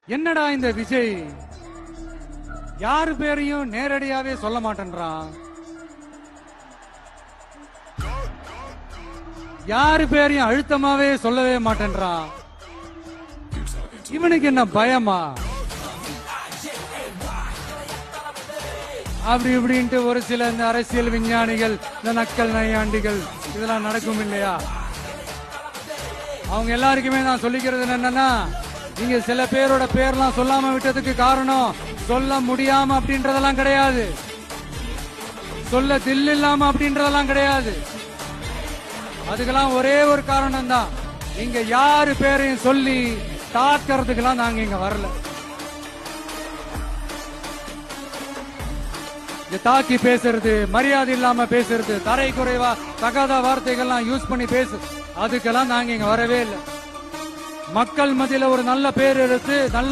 என்னடா இந்த விஜய் யாரு பேரையும் நேரடியாவே சொல்ல மாட்டேன்றான், யாரு பேரையும் அழுத்தமாவே சொல்லவே மாட்டேன்றான். இவனுக்கு என்ன பயமா? அப்படி இப்படின்ட்டு ஒரு சில இந்த அரசியல் விஞ்ஞானிகள், இந்த நக்கல் நையாண்டிகள் இதெல்லாம் நடக்கும் இல்லையா? அவங்க எல்லாருக்குமே நான் சொல்லிக்கிறது என்னன்னா, நீங்க சில பேரோட பேர்லாம் சொல்லாம விட்டதுக்கு காரணம் சொல்ல முடியாம அப்படின்றதெல்லாம் கிடையாது, சொல்ல தில் இல்லாம அப்படின்றதெல்லாம் கிடையாது. அதுக்கெல்லாம் ஒரே ஒரு காரணம் தான், இங்க யாரு பேரையும் சொல்லி தாக்கிறதுக்கெல்லாம் நாங்க இங்க வரல. தாக்கி பேசுறது, மரியாதை இல்லாம பேசுறது, தரை குறைவா தகாத வார்த்தைகள்லாம் யூஸ் பண்ணி பேசு, அதுக்கெல்லாம் நாங்க இங்க வரவே இல்லை. மக்கள் மத்தியில ஒரு நல்ல பேர் எடுத்து நல்ல